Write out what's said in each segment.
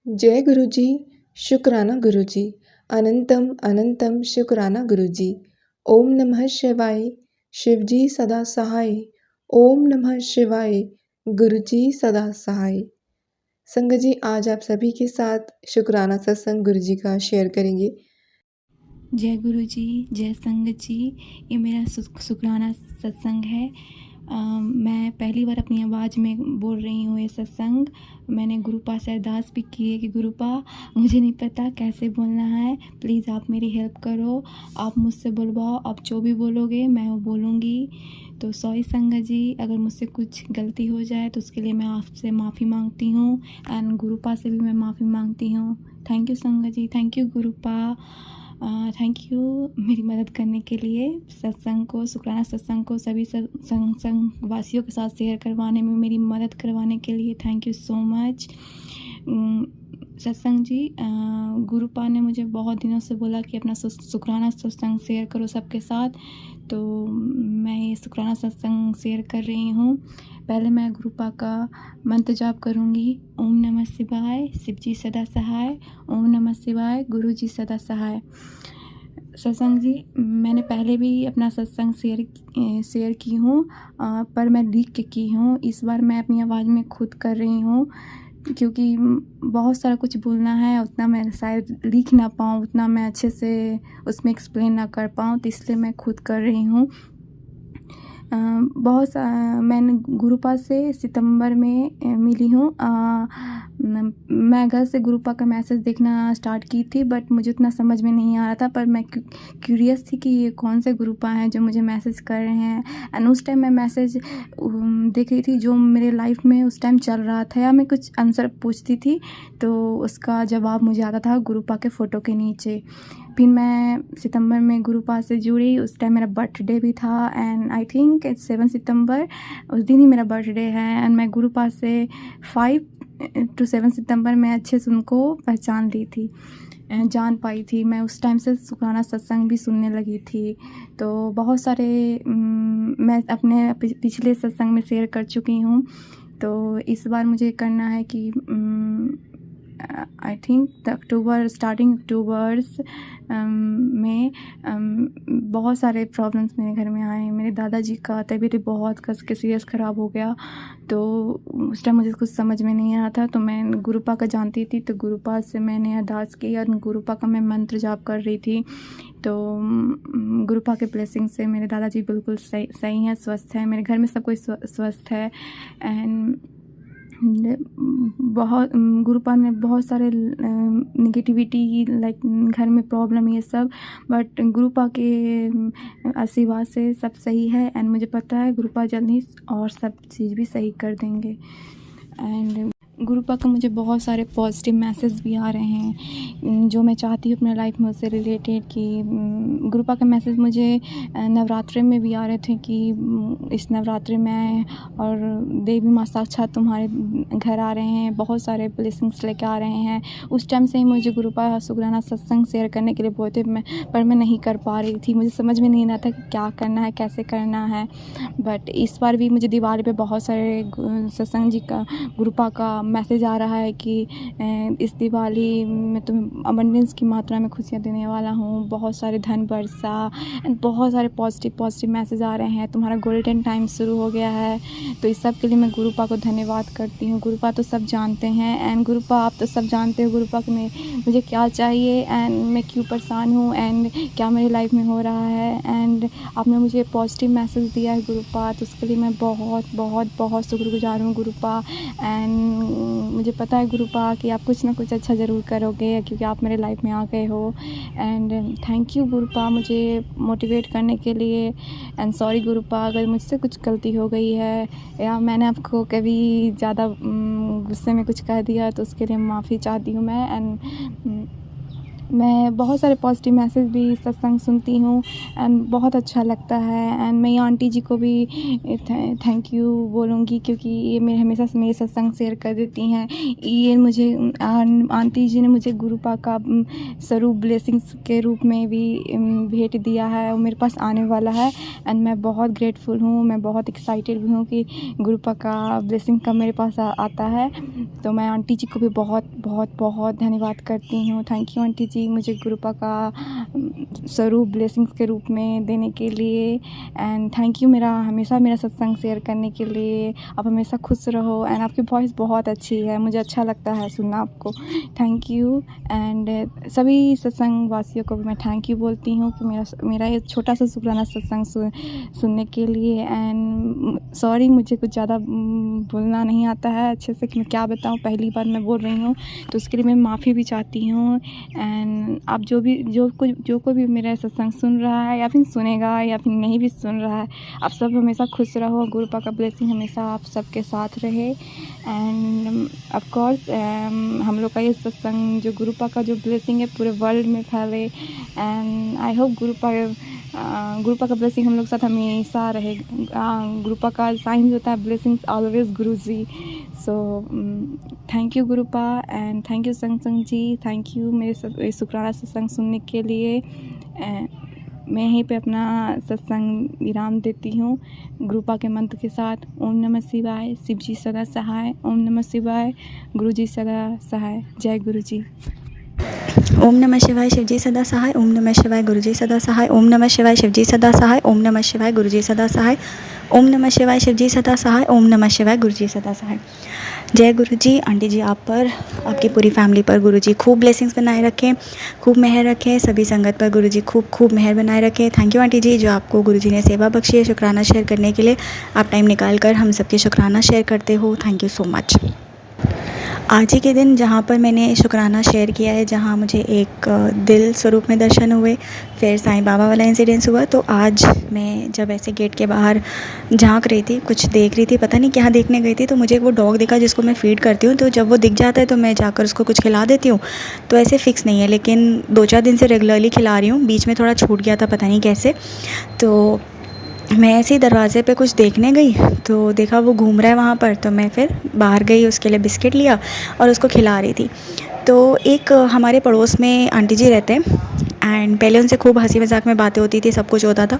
जय गुरु जी, शुक्राना गुरु जी, अनंतम अनंतम शुक्राना गुरु जी। ओम नमः शिवाय, शिव जी सदा सहाय। ओम नमः शिवाय, गुरु जी सदा सहाय। संगत जी, आज आप सभी के साथ शुक्राना सत्संग गुरु जी का शेयर करेंगे। जय गुरु जी, जय संगत जी। ये मेरा शुक्राना सत्संग है। मैं पहली बार अपनी आवाज़ में बोल रही हूँ ये सत्संग। मैंने गुरुपा से अरदास भी की है कि गुरुपा, मुझे नहीं पता कैसे बोलना है, प्लीज़ आप मेरी हेल्प करो, आप मुझसे बुलवाओ, आप जो भी बोलोगे मैं वो बोलूँगी। तो सॉरी संगत जी, अगर मुझसे कुछ गलती हो जाए तो उसके लिए मैं आपसे माफ़ी मांगती हूँ, एंड गुरुपा से भी मैं माफ़ी मांगती हूँ। Thank you Sangat ji, thank you Guruppa, thank you मेरी मदद करने के लिए। सत्संग को, शुक्राना सत्संग को सभी संग वासियों के साथ शेयर करवाने में, मेरी मदद करवाने के लिए थैंक यू सो मच। सत्संग जी, गुरुपा ने मुझे बहुत दिनों से बोला कि अपना शुक्राना सत्संग शेयर करो सबके साथ, तो मैं ये शुक्राना सत्संग शेयर कर रही हूँ। पहले मैं गुरुपा का मंत्र जाप करूँगी। ओम नमः शिवाय, शिव जी सदा सहाय। ओम नमः शिवाय, गुरु जी सदा सहाय। सत्संग जी, मैंने पहले भी अपना सत्संग शेयर की हूँ, पर मैं लिख के की हूँ। इस बार मैं अपनी आवाज़ में खुद कर रही हूँ, क्योंकि बहुत सारा कुछ बोलना है, उतना मैं शायद लिख ना पाऊँ, उतना मैं अच्छे से उसमें एक्सप्लेन ना कर पाऊँ, तो इसलिए मैं खुद कर रही हूँ। मैंने गुरुपा से सितंबर में मिली हूँ। मैं अगस्त से गुरुपा का मैसेज देखना स्टार्ट की थी, बट मुझे उतना समझ में नहीं आ रहा था, पर मैं क्यूरियस थी कि ये कौन से गुरुपा हैं जो मुझे मैसेज कर रहे हैं। एंड उस टाइम मैं मैसेज देख रही थी जो मेरे लाइफ में उस टाइम चल रहा था, या मैं कुछ आंसर पूछती थी तो उसका जवाब मुझे आता था गुरुपा के फ़ोटो के नीचे। फिर मैं सितंबर में गुरुपा से जुड़ी, उस टाइम मेरा बर्थडे भी था, एंड आई थिंक 7 सितंबर उस दिन ही मेरा बर्थडे है। एंड मैं गुरुपा से 5 to 7 सितंबर में अच्छे से उनको पहचान ली थी, जान पाई थी। मैं उस टाइम से शुक्राना सत्संग भी सुनने लगी थी। तो बहुत सारे मैं अपने पिछले सत्संग में शेयर कर चुकी हूँ, तो इस बार मुझे करना है कि आई थिंक स्टार्टिंग अक्टूबर्स में बहुत सारे प्रॉब्लम्स मेरे घर में आए। मेरे दादाजी का तबीयत बहुत कस के सीरियस ख़राब हो गया, तो उस टाइम मुझे कुछ समझ में नहीं आ रहा था। तो मैं गुरुपा का जानती थी, तो गुरुपा से मैंने अरदास की और गुरुपा का मैं मंत्र जाप कर रही थी। तो गुरुपा के ब्लेसिंग से मेरे दादाजी बिल्कुल सही हैं, स्वस्थ हैं। मेरे घर में सब कोई स्वस्थ है। एंड बहुत गुरुपा ने बहुत सारे नेगेटिविटी, लाइक घर में प्रॉब्लम, ये सब, बट गुरुपा के आशीर्वाद से सब सही है। एंड मुझे पता है गुरुपा जल्द ही और सब चीज़ भी सही कर देंगे। एंड गुरुपा का मुझे बहुत सारे पॉजिटिव मैसेज भी आ रहे हैं जो मैं चाहती हूँ अपने लाइफ में उससे रिलेटेड। कि गुरुपा का मैसेज मुझे नवरात्रि में भी आ रहे थे कि इस नवरात्रि में और देवी माँ साक्षात तुम्हारे घर आ रहे हैं, बहुत सारे ब्लेसिंग्स लेके आ रहे हैं। उस टाइम से ही मुझे गुरुपा शुक्राना सत्संग शेयर करने के लिए बोलते, पर मैं नहीं कर पा रही थी। मुझे समझ में नहीं आ रहा था कि क्या करना है, कैसे करना है। बट इस बार भी मुझे दिवाली पे बहुत सारे सत्संग जी का, गुरुपा का मैसेज आ रहा है कि इस दिवाली में तुम्हें अबंडेंस की मात्रा में खुशियाँ देने वाला हूँ, बहुत सारे धन वर्षा, एंड बहुत सारे पॉजिटिव मैसेज आ रहे हैं। तुम्हारा गोल्डन टाइम शुरू हो गया है। तो इस सब के लिए मैं गुरुपा को धन्यवाद करती हूँ। गुरुपा तो सब जानते हैं, एंड गुरुपा आप तो सब जानते हो गुरुपा कि मुझे क्या चाहिए, एंड मैं क्यों परेशान हूँ, एंड क्या मेरी लाइफ में हो रहा है। एंड आपने मुझे पॉजिटिव मैसेज दिया है गुरुपा, तो उसके लिए मैं बहुत बहुत बहुत शुक्रगुजार हूँ गुरुपा। एंड मुझे पता है गुरुपा कि आप कुछ ना कुछ अच्छा ज़रूर करोगे, क्योंकि आप मेरे लाइफ में आ गए हो। एंड थैंक यू गुरुपा मुझे मोटिवेट करने के लिए। एंड सॉरी गुरुपा अगर मुझसे कुछ गलती हो गई है, या मैंने आपको कभी ज़्यादा गुस्से में कुछ कह दिया, तो उसके लिए माफ़ी चाहती हूँ मैं। एंड मैं बहुत सारे पॉजिटिव मैसेज भी सत्संग सुनती हूँ एंड बहुत अच्छा लगता है। एंड मैं ये आंटी जी को भी थैंक यू बोलूँगी, क्योंकि ये मेरे हमेशा मेरे सत्संग शेयर कर देती हैं। ये मुझे आंटी जी ने मुझे गुरुपा का स्वरूप ब्लेसिंग्स के रूप में भी भेंट दिया है, वो मेरे पास आने वाला है। एंड मैं बहुत ग्रेटफुल हूँ, मैं बहुत एक्साइटेड भी हूँ कि गुरुपा का ब्लेसिंग कब मेरे पास आता है। तो मैं आंटी जी को भी बहुत बहुत बहुत धन्यवाद करती हूँ। थैंक यू आंटी जी, मुझे गुरुपा का स्वरूप ब्लेसिंग्स के रूप में देने के लिए। एंड थैंक यू हमेशा मेरा सत्संग शेयर करने के लिए। आप हमेशा खुश रहो। एंड आपकी वॉइस बहुत अच्छी है, मुझे अच्छा लगता है सुनना आपको। Thank you. एंड सभी सत्संग वासियों को भी मैं थैंक यू बोलती हूँ कि मेरा ये छोटा सा शुक्राना सत्संग सुनने के लिए। एंड सॉरी, मुझे कुछ ज़्यादा बोलना नहीं आता है अच्छे से कि मैं क्या बताऊँ, पहली बार मैं बोल रही हूँ, तो उसके लिए मैं माफ़ी भी चाहती हूँ। एंड आप जो कोई भी मेरा सत्संग सुन रहा है या फिर सुनेगा या फिर नहीं भी सुन रहा है, आप सब हमेशा खुश रहो। गुरुपा का ब्लेसिंग हमेशा आप सबके साथ रहे। एंड ऑफ कोर्स हम लोग का ये सत्संग जो गुरुपा का जो ब्लेसिंग है पूरे वर्ल्ड में फैले। एंड आई होप गुरुपा का ब्लेसिंग हम लोग साथ हमेशा रहे। गुरुपा का साइन होता है blessings always Guru ji. So thank you Gurupa and thank you Sang ji, thank you मेरे शुक्राना सत्संग सुनने के लिए। मैं यहीं पे अपना सत्संग विराम देती हूँ गुरुपा के मंत्र के साथ। ओम नमः शिवाय, शिव जी सदा सहाय। ओम नमः शिवाय, गुरु जी सदा सहाय। जय गुरु जी। ओम नमः शिवाय, शिवजी सदा सहाय। ओम नमः शिवाय, गुरुजी सदा सहाय। ओम नमः शिवाय, शिवजी सदा सहाय। ओम नमः शिवाय, गुरुजी सदा सहाय। ओम नमः शिवाय, शिवजी सदा सहाय। ओम नमः शिवाय, गुरुजी सदा सहाय। जय गुरुजी। आंटी जी आप पर, आपकी पूरी फैमिली पर गुरुजी खूब ब्लेसिंग्स बनाए रखें, खूब मेहर रखें। सभी संगत पर गुरुजी खूब खूब मेहर बनाए रखें। थैंक यू आंटी जी, जो आपको गुरुजी ने सेवा बख्शी है शुक्राना शेयर करने के लिए। आप टाइम निकाल कर हम सबके शुक्राना शेयर करते हो। Thank you so much. आज ही के दिन जहाँ पर मैंने शुक्राना शेयर किया है, जहाँ मुझे एक दिल स्वरूप में दर्शन हुए, फिर साईं बाबा वाला इंसिडेंस हुआ, तो आज मैं जब ऐसे गेट के बाहर झांक रही थी, कुछ देख रही थी, पता नहीं क्या देखने गई थी, तो मुझे वो डॉग दिखा जिसको मैं फ़ीड करती हूँ। तो जब वो दिख जाता है तो मैं जाकर उसको कुछ खिला देती हूँ। तो ऐसे फ़िक्स नहीं है, लेकिन 2-4 दिन से रेगुलरली खिला रही हूँ। बीच में थोड़ा छूट गया था, पता नहीं कैसे। तो मैं ऐसे ही दरवाज़े पे कुछ देखने गई तो देखा वो घूम रहा है वहाँ पर। तो मैं फिर बाहर गई, उसके लिए बिस्किट लिया और उसको खिला रही थी। तो एक हमारे पड़ोस में आंटी जी रहते हैं एंड पहले उनसे खूब हंसी मजाक में बातें होती थी, सब कुछ होता था।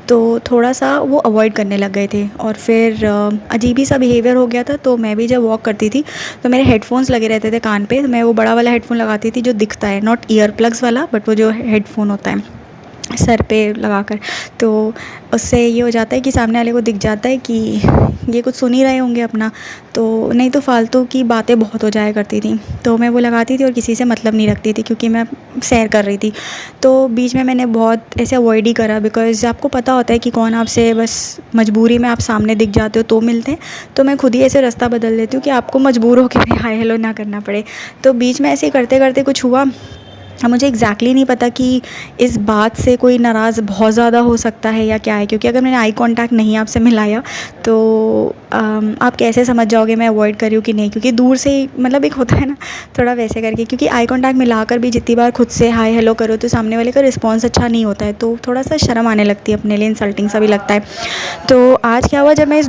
तो थोड़ा सा वो अवॉइड करने लग गए थे और फिर अजीब ही सा बिहेवियर हो गया था। तो मैं भी जब वॉक करती थी तो मेरे हेडफोन्स लगे रहते थे कान पे। मैं वो बड़ा वाला हेडफोन लगाती थी जो दिखता है, नॉट ईयर प्लग्स वाला, बट वो जो हेडफोन होता है सर पे लगाकर। तो उससे ये हो जाता है कि सामने वाले को दिख जाता है कि ये कुछ सुन ही रहे होंगे अपना, तो नहीं तो फालतू की बातें बहुत हो जाया करती थी। तो मैं वो लगाती थी और किसी से मतलब नहीं रखती थी, क्योंकि मैं सैर कर रही थी। तो बीच में मैंने बहुत ऐसे अवॉइड ही करा, बिकॉज़ आपको पता होता है कि कौन आपसे बस मजबूरी में आप सामने दिख जाते हो तो मिलते हैं। तो मैं खुद ही ऐसे रास्ता बदल देती हूँ कि आपको मजबूर होकर भी हाय हेलो ना करना पड़े। तो बीच में ऐसे करते करते कुछ हुआ। अब मुझे एग्जैक्टली नहीं पता कि इस बात से कोई नाराज़ बहुत ज़्यादा हो सकता है या क्या है, क्योंकि अगर मैंने आई कांटेक्ट नहीं आपसे मिलाया तो आप कैसे समझ जाओगे मैं अवॉइड कर रही हूँ कि नहीं, क्योंकि दूर से ही मतलब एक होता है ना थोड़ा वैसे करके, क्योंकि आई कांटेक्ट मिलाकर भी जितनी बार खुद से हाय हेलो करो तो सामने वाले का रिस्पॉन्स अच्छा नहीं होता है, तो थोड़ा सा शर्म आने लगती है, अपने लिए इंसल्टिंग सा भी लगता है। तो आज क्या हुआ, जब मैं इस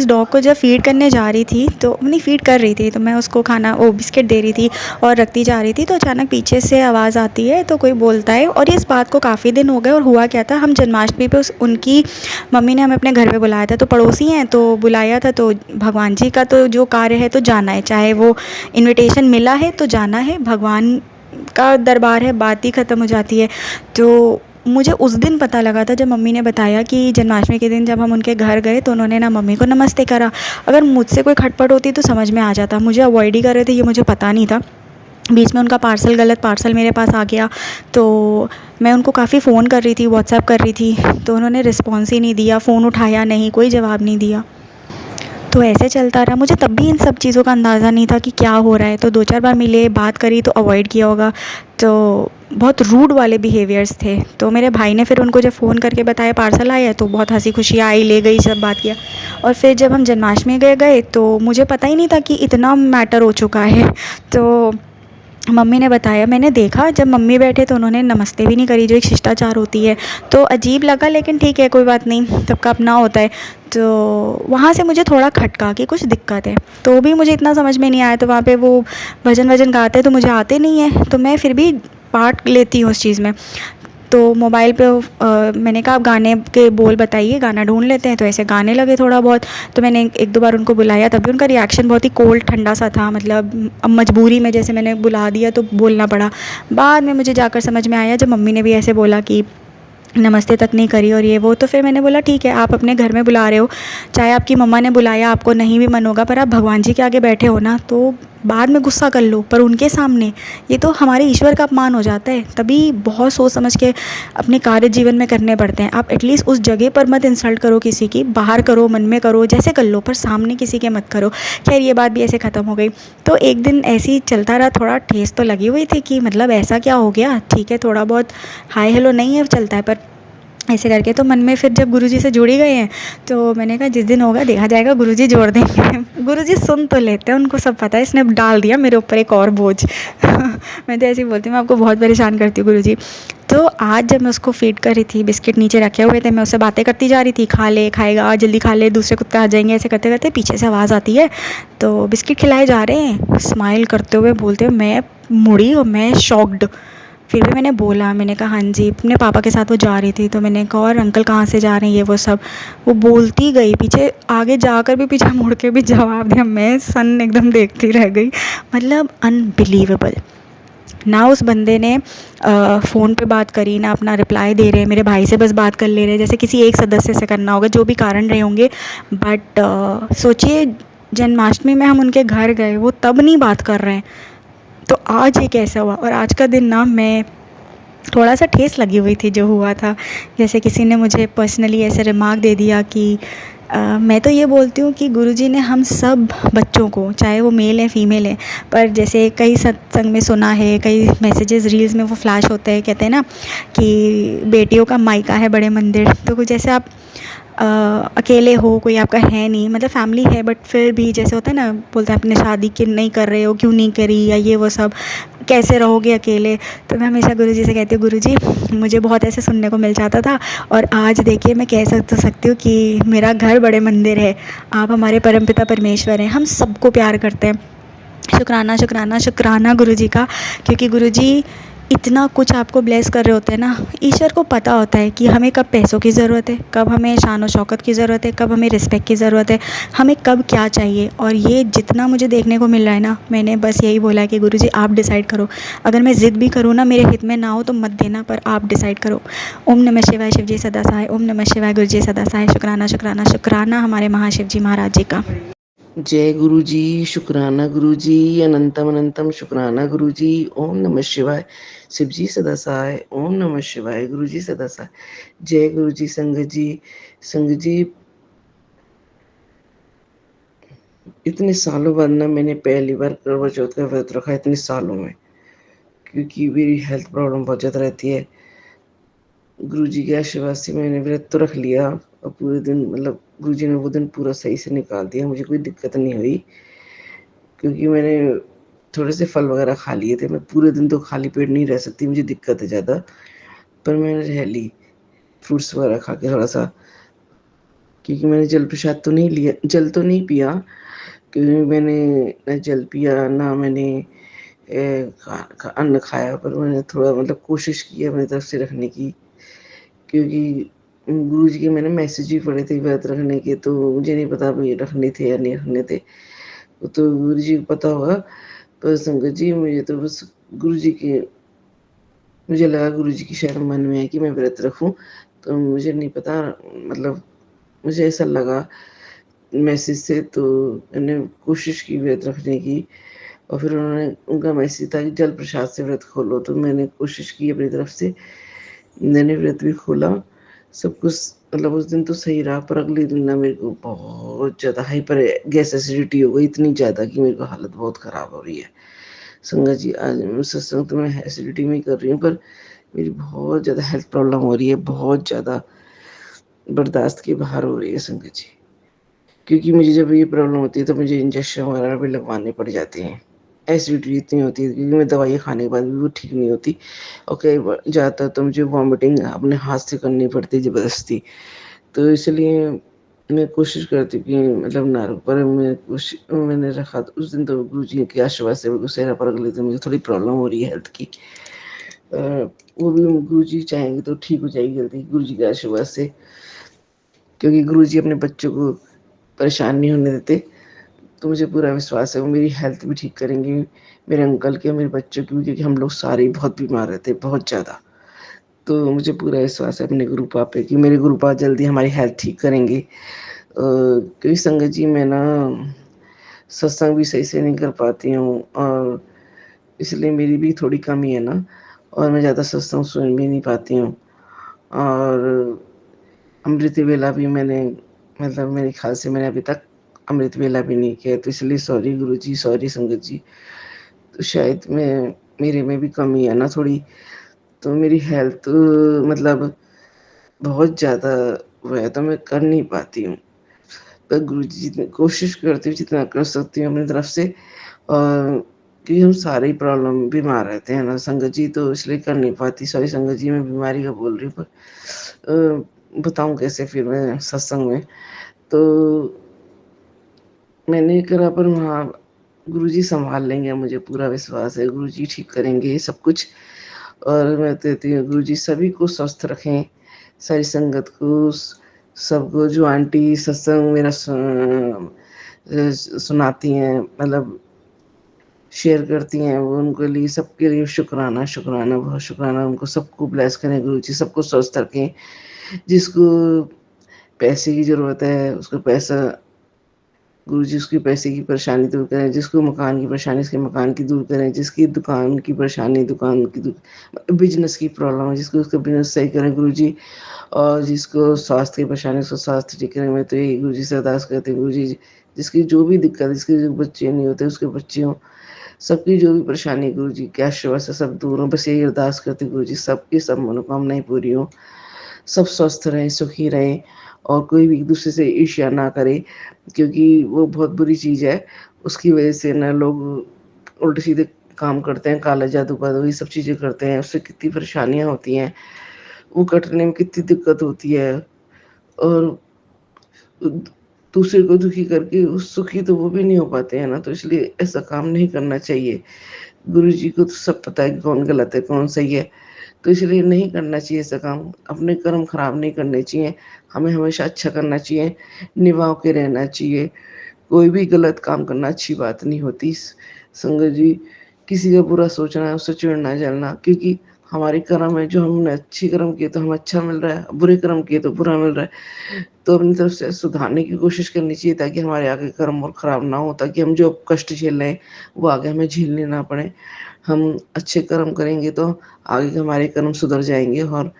डॉग को जब फ़ीड करने जा रही थी, तो नहीं फ़ीड कर रही थी, तो मैं उसको बिस्किट दे रही थी और रखती जा रही थी। तो अचानक पीछे से आवाज़ आती है, तो कोई बोलता है, और इस बात को काफ़ी दिन हो गए। और हुआ क्या था, हम जन्माष्टमी पे उनकी मम्मी ने हमें अपने घर पे बुलाया था, तो पड़ोसी हैं तो बुलाया था। तो भगवान जी का तो जो कार्य है तो जाना है, चाहे वो इन्विटेशन मिला है तो जाना है, भगवान का दरबार है, बात ही ख़त्म हो जाती है। तो मुझे उस दिन पता लगा था जब मम्मी ने बताया कि जन्माष्टमी के दिन जब हम उनके घर गए तो उन्होंने ना मम्मी को नमस्ते करा। अगर मुझसे कोई खटपट होती तो समझ में आ जाता, मुझे अवॉइड ही कर रहे थे, ये मुझे पता नहीं था। बीच में उनका गलत पार्सल मेरे पास आ गया, तो मैं उनको काफ़ी फ़ोन कर रही थी, व्हाट्सएप कर रही थी, तो उन्होंने रिस्पॉन्स ही नहीं दिया, फ़ोन उठाया नहीं, कोई जवाब नहीं दिया। तो ऐसे चलता रहा। मुझे तब भी इन सब चीज़ों का अंदाज़ा नहीं था कि क्या हो रहा है। तो 2-4 बार मिले, बात करी तो अवॉइड किया होगा। तो बहुत रूड वाले बिहेवियर्स थे। तो मेरे भाई ने फिर उनको जब फ़ोन करके बताया पार्सल आया, तो बहुत हंसी खुशी आई, ले गई, सब बात किया। और फिर जब हम जन्माष्टमी गए तो मुझे पता ही नहीं था कि इतना मैटर हो चुका है। तो मम्मी ने बताया, मैंने देखा जब मम्मी बैठे तो उन्होंने नमस्ते भी नहीं करी, जो एक शिष्टाचार होती है, तो अजीब लगा, लेकिन ठीक है कोई बात नहीं, सबका अपना होता है। तो वहाँ से मुझे थोड़ा खटका कि कुछ दिक्कत है, तो भी मुझे इतना समझ में नहीं आया। तो वहाँ पे वो भजन वजन गाते हैं तो मुझे आते नहीं है, तो मैं फिर भी पार्ट लेती हूँ उस चीज़ में। तो मोबाइल पे मैंने कहा आप गाने के बोल बताइए, गाना ढूंढ लेते हैं, तो ऐसे गाने लगे थोड़ा बहुत। तो मैंने एक दो बार उनको बुलाया, तभी उनका रिएक्शन बहुत ही कोल्ड ठंडा सा था, मतलब अब मजबूरी में जैसे मैंने बुला दिया तो बोलना पड़ा। बाद में मुझे जाकर समझ में आया, जब मम्मी ने भी ऐसे बोला कि नमस्ते तक नहीं करी और ये वो, तो फिर मैंने बोला ठीक है, आप अपने घर में बुला रहे हो, चाहे आपकी मम्मा ने बुलाया, आपको नहीं भी मन होगा, पर आप भगवान जी के आगे बैठे हो ना, तो बाद में गुस्सा कर लो, पर उनके सामने ये तो हमारे ईश्वर का अपमान हो जाता है। तभी बहुत सोच समझ के अपने कार्य जीवन में करने पड़ते हैं। आप एटलीस्ट उस जगह पर मत इंसल्ट करो किसी की, बाहर करो, मन में करो, जैसे कर लो, पर सामने किसी के मत करो। खैर ये बात भी ऐसे ख़त्म हो गई। तो एक दिन ऐसे ही चलता रहा, थोड़ा ठेस तो लगी हुई थी कि मतलब ऐसा क्या हो गया, ठीक है थोड़ा बहुत हाय हेलो नहीं है चलता है, पर ऐसे करके तो मन में फिर जब गुरुजी से जुड़ ही गए हैं, तो मैंने कहा जिस दिन होगा देखा जाएगा, गुरुजी जोड़ देंगे। गुरुजी सुन तो लेते हैं, उनको सब पता है, इसने अब डाल दिया मेरे ऊपर एक और बोझ। मैं तो ऐसे ही बोलती हूँ, मैं आपको बहुत परेशान करती हूँ गुरुजी। तो आज जब मैं उसको फीड कर रही थी, बिस्किट नीचे रखे हुए थे, मैं उससे बातें करती जा रही थी, खा ले, खाएगा, जल्दी खा ले, दूसरे कुत्ते आ जाएंगे, ऐसे करते करते पीछे से आवाज़ आती है। तो बिस्किट खिलाए जा रहे हैं, स्माइल करते हुए बोलते हुए मैं मुड़ी और मैं शॉक्ड। फिर भी मैंने बोला, मैंने कहा हाँ जी, अपने पापा के साथ वो जा रही थी, तो मैंने कहा और अंकल कहाँ से जा रहे हैं, ये वो सब। वो बोलती गई, पीछे आगे जाकर भी पीछे मुड़ के भी जवाब दिया, मैं सन एकदम देखती रह गई। मतलब अनबिलीवेबल। ना उस बंदे ने फ़ोन पे बात करी, ना अपना रिप्लाई दे रहे हैं, मेरे भाई से बस बात कर ले रहे हैं जैसे किसी एक सदस्य से करना होगा, जो भी कारण रहे होंगे। बट सोचिए, जन्माष्टमी में हम उनके घर गए, वो तब नहीं बात कर रहे हैं, तो आज ये कैसा हुआ। और आज का दिन ना, मैं थोड़ा सा ठेस लगी हुई थी जो हुआ था। जैसे किसी ने मुझे पर्सनली ऐसे रिमार्क दे दिया कि मैं तो ये बोलती हूँ कि गुरुजी ने हम सब बच्चों को, चाहे वो मेल है फीमेल है, पर जैसे कई सत्संग में सुना है, कई मैसेजेस रील्स में वो फ्लैश होते हैं, कहते हैं ना कि बेटियों का मायका है बड़े मंदिर। तो कुछ जैसे आप अकेले हो, कोई आपका है नहीं, मतलब फैमिली है बट फिर भी जैसे होता है ना, बोलते हैं अपने शादी क्यों नहीं कर रहे हो, क्यों नहीं करी, या ये वो सब, कैसे रहोगे अकेले। तो मैं हमेशा गुरुजी से कहती हूँ, गुरुजी मुझे बहुत ऐसे सुनने को मिल जाता था, और आज देखिए मैं कह सकती हूँ कि मेरा घर बड़े मंदिर है, आप हमारे परमपिता परमेश्वर हैं, हम सबको प्यार करते हैं। शुक्राना शुक्राना शुक्राना गुरुजी का, क्योंकि गुरुजी इतना कुछ आपको ब्लेस कर रहे होते हैं ना। ईश्वर को पता होता है कि हमें कब पैसों की ज़रूरत है, कब हमें शान और शौकत की ज़रूरत है, कब हमें रिस्पेक्ट की ज़रूरत है, हमें कब क्या चाहिए। और ये जितना मुझे देखने को मिल रहा है ना, मैंने बस यही बोला है कि गुरुजी आप डिसाइड करो। अगर मैं ज़िद भी करूँ ना, मेरे हित में ना हो तो मत देना, पर आप डिसाइड करो। ओम नमः शिवाय, शिव जी सदा सहाय। ओम नमः शिवाय, गुरु जी सदा सहाय। शुक्राना शुक्राना शुक्राना हमारे महाशिव जी महाराज जी का। जय गुरु जी, शुक्राना गुरु जी, अनंतम अनंतम शुक्राना गुरु जी। ओम नमः शिवाय, शिव जी सदा सहाय। ओम नमः शिवाय, गुरु जी सदा सहाय। जय गुरु जी। संगत जी, संगत जी, इतने सालों बाद ना मैंने पहली बार करवा चौथ का व्रत रखा इतने सालों में, क्योंकि मेरी हेल्थ प्रॉब्लम बहुत ज़्यादा रहती है। गुरु जी के आशीर्वाद से मैंने व्रत तो रख लिया, और पूरे दिन मतलब गुरु जी ने वो दिन पूरा सही से निकाल दिया, मुझे कोई दिक्कत नहीं हुई, क्योंकि मैंने थोड़े से फल वगैरह खा लिए थे। मैं पूरे दिन तो खाली पेट नहीं रह सकती, मुझे दिक्कत है ज़्यादा, पर मैंने रह ली फ्रूट्स वगैरह खा के थोड़ा सा, क्योंकि मैंने जल प्रसाद तो नहीं लिया, जल तो नहीं पिया, क्योंकि मैंने ना जल पिया ना मैंने अन्न खाया, पर मैंने थोड़ा मतलब कोशिश की है अपनी तरफ से रखने की, क्योंकि गुरु जी के मैंने मैसेज भी पढ़े थे व्रत रखने के, तो मुझे नहीं पता भाई रखने थे या नहीं रखने थे, वो तो गुरु जी को पता होगा। पर संगत जी, मुझे तो बस गुरु जी के, मुझे लगा गुरु जी की शायद मन में है कि मैं व्रत रखूं, तो मुझे नहीं पता, मतलब मुझे ऐसा लगा मैसेज से, तो मैंने कोशिश की व्रत रखने की। और फिर उन्होंने, उनका मैसेज था कि जल प्रसाद से व्रत खोलो, तो मैंने कोशिश की अपनी तरफ से, मैंने व्रत भी खोला, सब कुछ मतलब उस दिन तो सही रहा, पर अगले दिन ना मेरे को बहुत ज़्यादा हाइपर गैस एसिडिटी हो गई, इतनी ज़्यादा कि मेरी को हालत बहुत ख़राब हो रही है। संगत जी, आज सत्संग तो मैं एसिडिटी में ही कर रही हूँ, पर मेरी बहुत ज़्यादा हेल्थ प्रॉब्लम हो रही है, बहुत ज़्यादा बर्दाश्त के बाहर हो रही है संगत जी। क्योंकि मुझे जब ये प्रॉब्लम होती है तो मुझे इंजेक्शन वगैरह भी लगवाने पड़ जाते हैं। एसिडिटी इतनी होती है क्योंकि मैं दवाइयाँ खाने के बाद भी वो ठीक नहीं होती और कई बार ज़्यादातर तो मुझे वॉमिटिंग अपने हाथ से करनी पड़ती है ज़बरदस्ती। तो इसलिए मैं कोशिश करती हूँ कि मतलब ना पर मैंने रखा तो उस दिन तो गुरुजी के आशीर्वाद से बिल्कुल सेहरा पर अगले दिन मुझे थोड़ी प्रॉब्लम हो रही है हेल्थ की। अ, वो भी गुरुजी चाहेंगे तो ठीक हो जाएगी जल्दी गुरुजी के आशीर्वाद से, क्योंकि गुरुजी अपने बच्चों को परेशान नहीं होने देते। तो मुझे पूरा विश्वास है वो मेरी हेल्थ भी ठीक करेंगे, मेरे अंकल की और मेरे बच्चों की भी, क्योंकि हम लोग सारे ही बहुत बीमार रहते हैं, बहुत ज़्यादा। तो मुझे पूरा विश्वास है अपने गुरुपा पे कि मेरे गुरुपा जल्दी हमारी हेल्थ ठीक करेंगे। क्योंकि संगत जी मैं ना सत्संग भी सही से नहीं कर पाती हूँ और इसलिए मेरी भी थोड़ी कमी है ना, और मैं ज़्यादा सत्संग सुन भी नहीं पाती हूँ। और अमृत वेला भी मैंने मतलब मेरे ख़्याल से मैंने अभी तक अमृत वेला भी नहीं किया, तो इसलिए सॉरी गुरुजी, सॉरी संगत जी। तो शायद मेरे में भी कमी है ना थोड़ी, तो मेरी हेल्थ मतलब बहुत ज़्यादा वो है, तो मैं कर नहीं पाती हूँ। पर गुरुजी जितनी कोशिश करती हूँ जितना कर सकती हूँ अपनी तरफ से, क्योंकि हम सारे ही प्रॉब्लम बीमार रहते हैं ना संगत जी, तो इसलिए कर नहीं पाती। सॉरी संगत जी, मैं बीमारी का बोल रही हूँ, पर बताऊँ कैसे फिर मैं सत्संग में। तो मैंने करा, पर वहाँ गुरुजी सँभाल लेंगे, मुझे पूरा विश्वास है, गुरुजी ठीक करेंगे ये सब कुछ। और मैं कहती हूँ गुरुजी सभी को स्वस्थ रखें, सारी संगत को, सबको, जो आंटी सत्संग मेरा सुनाती हैं, मतलब शेयर करती हैं, वो उनके लिए, सबके लिए शुक्राना, शुक्राना, बहुत शुक्राना। उनको सबको ब्लेस करें गुरुजी, सबको स्वस्थ रखें। जिसको पैसे की ज़रूरत है, उसको पैसा, गुरुजी उसकी पैसे की परेशानी दूर करें, जिसको मकान की परेशानी उसके मकान की दूर करें, जिसकी दुकान की परेशानी दुकान की बिज़नेस की प्रॉब्लम है जिसको, उसका बिज़नेस सही करें गुरुजी। और जिसको स्वास्थ्य की परेशानी उसको स्वास्थ्य ठीक करें। मैं तो यही गुरुजी से अरदास करती हूँ, गुरुजी जिसकी जो भी दिक्कत है, जिसके जो बच्चे नहीं होते उसके बच्चे हों, सबकी जो भी परेशानी गुरुजी के आशीर्वाद से सब दूर हों। बस यही अरदास करती हूँ गुरुजी, सबकी सब मनोकामनाएँ पूरी हों, सब स्वस्थ रहें, सुखी रहें और कोई भी एक-दूसरे से ईर्ष्या ना करे, क्योंकि वो बहुत बुरी चीज़ है। उसकी वजह से ना लोग उल्टे-सीधे काम करते हैं, काला जादू-वादू ये सब चीज़ें करते हैं, उससे कितनी परेशानियाँ होती हैं, वो कटने में कितनी दिक्कत होती है। और दूसरे को दुखी करके उस सुखी तो वो भी नहीं हो पाते हैं ना, तो इसलिए ऐसा काम नहीं करना चाहिए। गुरुजी को तो सब पता है कि कौन गलत है, कौन सही है। तो इसलिए नहीं करना चाहिए ऐसा काम, अपने कर्म खराब नहीं करने चाहिए, हमें हमेशा अच्छा करना चाहिए, निभा के रहना चाहिए। कोई भी गलत काम करना अच्छी बात नहीं होती। संगत जी, किसी का बुरा सोचना, उससे चिढ़ना-जलना, क्योंकि हमारे कर्म है, जो हमने अच्छे कर्म किए तो हमें अच्छा मिल रहा है, बुरे कर्म किए तो बुरा मिल रहा है। तो अपनी तरफ से सुधारने की कोशिश करनी चाहिए ताकि हमारे आगे कर्म और खराब ना हो, ताकि हम जो कष्ट झेल रहे हैं, वो आगे हमें झेलने ना पड़े। हम अच्छे कर्म करेंगे तो आगे के हमारे कर्म सुधर जाएँगे और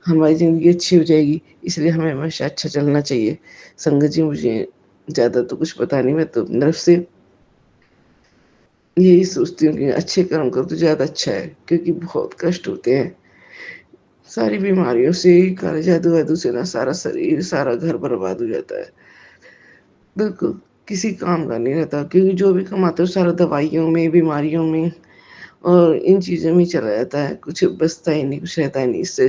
हमारी ज़िंदगी अच्छी हो जाएगी, इसलिए हमें हमेशा अच्छा चलना चाहिए। संगत जी, मुझे ज़्यादा तो कुछ पता नहीं, मैं तो अपनी तरफ से यही सोचती हूँ कि अच्छे कर्म करो तो ज़्यादा अच्छा है, क्योंकि बहुत कष्ट होते हैं। सारी बीमारियों से, काले जादू-वादू से ना सारा शरीर, सारा घर बर्बाद हो जाता है। बिल्कुल, किसी काम का नहीं रहता, क्योंकि जो भी कमाते हो सारा दवाइयों में, बीमारियों में और इन चीज़ों में ही चला जाता है, कुछ बचता ही नहीं, कुछ रहता ही नहीं इससे।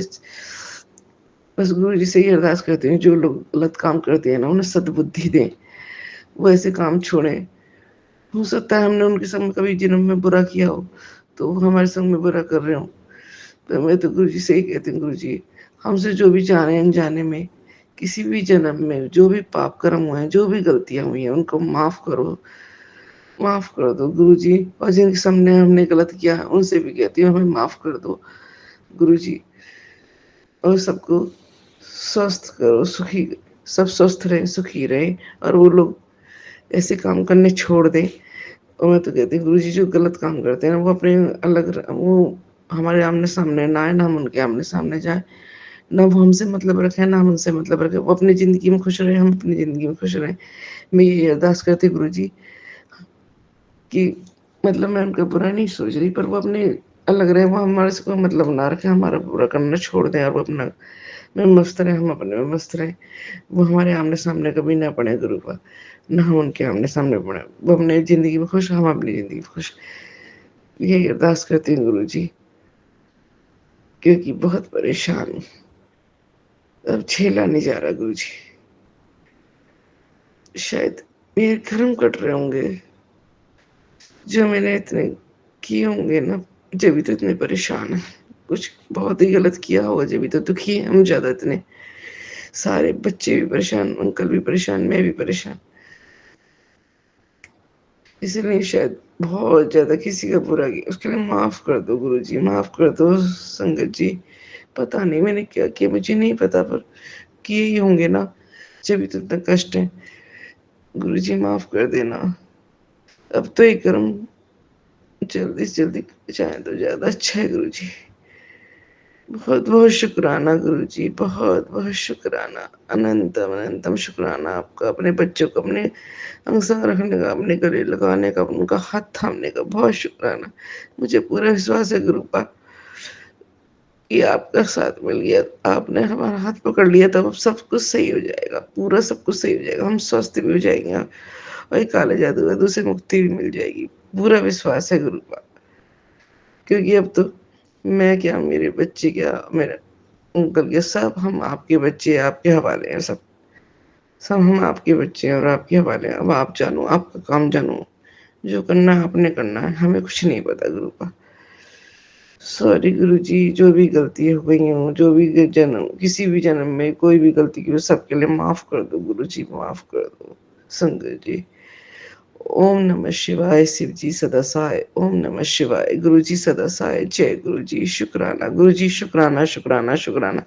बस गुरु जी से ये अरदास करती हूँ, जो लोग गलत काम करते हैं ना, उन्हें सद्बुद्धि दें, वो ऐसे काम छोड़ें। हो सकता है हमने उनके संग कभी जन्म में बुरा किया हो, तो वो हमारे संग में बुरा कर रहे हों। तो मैं तो गुरु जी से ही कहती हूँ, गुरु जी, हमसे जो भी जाने-अनजाने में, किसी भी जन्म में जो भी पाप कर्म हुए हैं, जो भी गलतियाँ हुई हैं, उनको माफ़ कर दो गुरुजी। और जिनके सामने हमने गलत किया है, उनसे भी कहती हूँ हमें माफ़ कर दो गुरुजी। और सबको स्वस्थ करो, सुखी, सब स्वस्थ रहें, सुखी रहें और वो लोग ऐसे काम करने छोड़ दें। और मैं तो कहती हूँ गुरुजी, जो गलत काम करते हैं ना, वो अपने वो हमारे आमने-सामने ना आए, ना हम उनके आमने-सामने जाएँ। ना वो हमसे मतलब रखें, ना हम उनसे मतलब रखें। वो अपनी ज़िंदगी में खुश रहें, हम अपनी ज़िंदगी में खुश रहें। मैं यही अरदास करती हूँ गुरुजी कि मतलब मैं उनका बुरा नहीं सोच रही, पर वो अपने लग रहा है वो हमारे से कोई मतलब ना रखे, हमारा पूरा करना छोड़ दें और वो अपना में मस्त रहें, हम अपने में मस्त रहें। वो हमारे आमने-सामने कभी ना पड़े गुरुपा, ना हम उनके आमने-सामने पड़े। वो अपनी ज़िंदगी में खुश, हम अपनी ज़िंदगी में खुश। यही अरदास करती हूँ गुरुजी, क्योंकि बहुत परेशान हूँ। अब झेला नहीं जा रहा गुरुजी। शायद मेरे कर्म कट रहे होंगे, जो मैंने इतने किए होंगे ना, जभी तो इतने परेशान हैं। कुछ बहुत ही गलत किया होगा जभी तो दुखी हैं हम ज़्यादा इतने। सारे बच्चे भी परेशान, अंकल भी परेशान, मैं भी परेशान। इसीलिए शायद बहुत ज़्यादा किसी का बुरा किया। उसके लिए माफ़ कर दो गुरुजी, माफ़ कर दो संगत जी। पता नहीं मैंने क्या किया, मुझे नहीं पता, पर किए ही होंगे ना, जभी तो इतना कष्ट है। गुरुजी माफ़ कर देना। अब तो ये कर्म जल्दी से जल्दी जाए तो ज़्यादा अच्छा है गुरुजी। बहुत-बहुत शुक्राना गुरुजी, बहुत-बहुत शुक्राना। अनंतम अनंतम शुक्राना आपका, अपने बच्चों को अपने अंग संग रखने का, अपने गले लगाने का, उनका हाथ थामने का बहुत शुक्राना। मुझे पूरा विश्वास है गुरुपा कि आपका साथ मिल गया, आपने हमारा हाथ पकड़ लिया, तब अब सब कुछ सही हो जाएगा, पूरा सब कुछ सही हो जाएगा। हम स्वस्थ भी हो जाएँगे और ये काले जादू से मुक्ति भी मिल जाएगी। पूरा विश्वास है गुरुपा, क्योंकि अब तो मैं क्या, मेरे बच्चे क्या, मेरे अंकल के, सब हम आपके बच्चे, आपके हवाले हैं सब। सब हम आपके बच्चे हैं और आपके हवाले हैं। अब आप जानो, आपका काम जानो। जो करना है आपने करना है, हमें कुछ नहीं पता गुरुपा। सॉरी गुरुजी, जो भी गलती हो गई हों, जो भी जन्म, किसी भी जन्म में कोई भी गलती की हो, सबके लिए माफ़ कर दो गुरुजी, माफ़ कर दो। संगत जी, ओम नमः शिवाय, शिव जी सदा सहाय। ओम नमः शिवाय, गुरुजी सदा सहाय। जय गुरुजी, शुक्राना गुरुजी, शुक्राना, शुक्राना, शुक्राना।